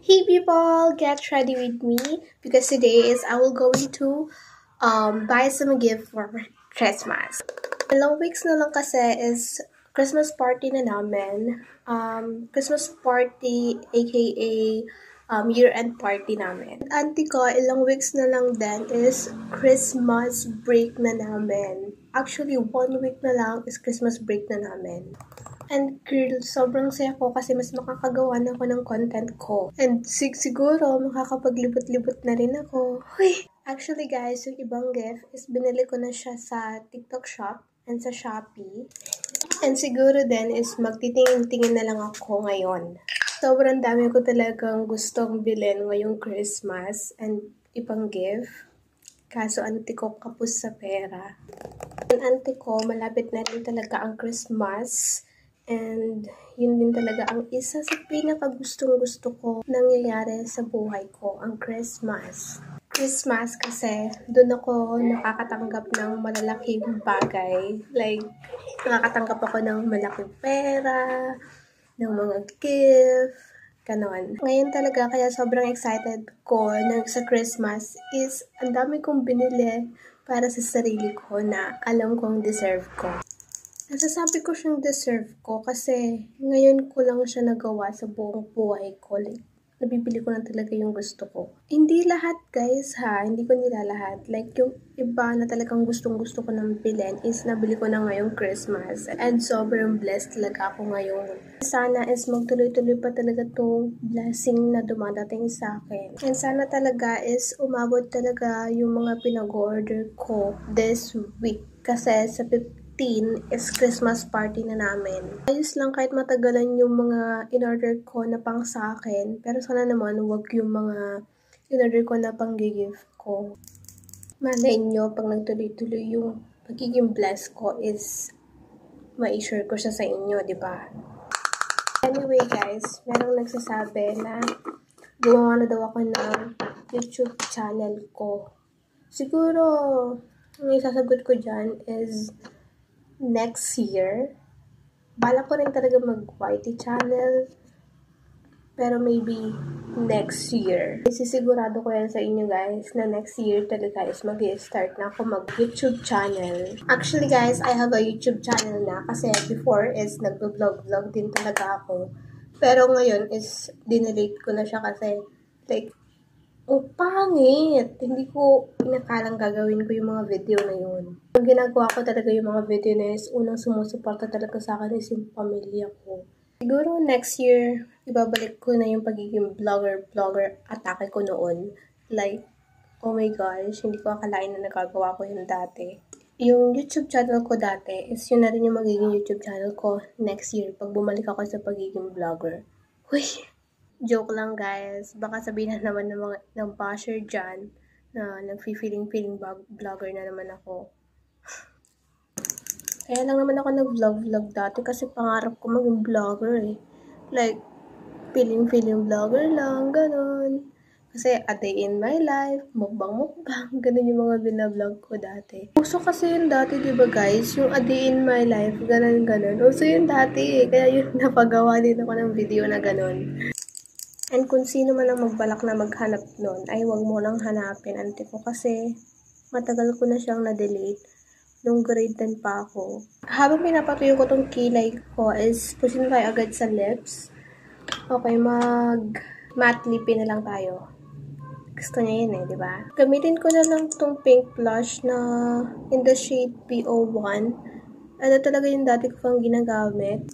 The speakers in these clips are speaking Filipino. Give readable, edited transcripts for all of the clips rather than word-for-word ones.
Hey people, get ready with me because today is I will going to buy some gift for Christmas. Ilang weeks na lang kasi is Christmas party na namin. Christmas party aka year-end party namin. Auntie ko, ilang weeks na lang din is Christmas break na namin. Actually, 1 week na lang is Christmas break na namin. And girl, sobrang saya ko kasi mas makakagawa na ako ng content ko. And siguro, makakapaglibot-libot na rin ako. Uy! Actually guys, yung ibang gift is binili ko na siya sa TikTok shop and sa Shopee. And siguro din is magtitingin-tingin na lang ako ngayon. Sobrang dami ko talagang gustong bilhin ngayong Christmas and ibang gift. Kaso auntie ko kapos sa pera. Ang auntie ko, malapit na rin talaga ang Christmas. And yun din talaga ang isa sa pinakagustong-gusto ko nangyayari sa buhay ko, ang Christmas. Christmas kasi doon ako nakakatanggap ng malalaking bagay. Like, nakakatanggap ako ng malaking pera, ng mga gift, ganon. Ngayon talaga, kaya sobrang excited ko na sa Christmas is ang dami kong binili para sa sarili ko na alam kong deserve ko. Nasasabi ko siyang deserve ko kasi ngayon ko lang siya nagawa sa buong buhay ko. Like, nabibili ko na talaga yung gusto ko. Hindi lahat guys ha, hindi ko nila lahat. Like yung iba na talagang gustong-gusto ko nang bilhin is nabili ko na ngayong Christmas. And sobrang blessed talaga ako ngayon. Sana is magtuloy-tuloy pa talaga tong blessing na dumadating sa akin. And sana talaga is umabot talaga yung mga pinag-order ko this week. Kasi sa 15 is Christmas party na namin. Ayos lang kahit matagalan yung mga in-order ko na pang sa akin. Pero sana naman wag yung mga in-order ko na pang gift ko. Malay nyo, pag nagtuloy-tuloy yung pagiging blessed ko is ma-share ko siya sa inyo, di ba? Anyway guys, merong nagsasabi na gumawa na daw ako ng YouTube channel ko. Siguro, ang isasagot ko dyan is next year. Bala ko rin talaga mag-YT channel. Pero maybe next year. Isisigurado ko yan sa inyo guys na next year talaga is mag-start na ako mag-YouTube channel. Actually guys, I have a YouTube channel na kasi before is nag-vlog din talaga ako. Pero ngayon is dinelete ko na siya kasi like, pangit. Hindi ko inakalang gagawin ko yung mga video na yun. Ang ginagawa ko talaga yung mga video na is unang sumusuporta talaga sa akin is yung pamilya ko. Siguro next year, ibabalik ko na yung pagiging vlogger atake ko noon. Like, oh my gosh, hindi ko akalain na nagagawa ko yun dati. Yung YouTube channel ko dati is yun na rin yung magiging YouTube channel ko next year pag bumalik ako sa pagiging vlogger. Uy! Joke lang guys. Baka sabihin na naman ng basher dyan na nag-feeling vlogger na naman ako. Kaya lang naman ako nag-vlog dati kasi pangarap ko maging vlogger eh. Like, feeling vlogger lang, ganun. Kasi a day in my life, mukbang, ganun yung mga binablog ko dati. Uso kasi yun dati, diba guys? Yung a day in my life, ganun. Uso yun dati eh. Kaya yun napagawa din ako ng video na ganun. And kung sino man ang magbalak na maghanap nun, ay wag mo nang hanapin, auntie ko, kasi matagal ko na siyang na-delete nung grade 10 pa ako. Habang pinapatuyo ko tong kilay ko is pusin tayo agad sa lips. Okay, matte lippy na lang tayo. Gusto niya yun eh, di ba? Gamitin ko na lang tong pink blush na in the shade PO1. Ano talaga yung dati ko pang ginagamit.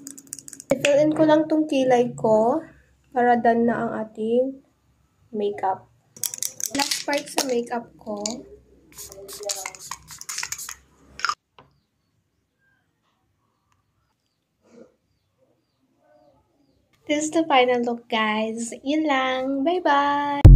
I-fill in ko lang tong kilay ko para done na ang ating makeup. Last part sa makeup ko. This is the final look guys. Yun lang. Bye-bye!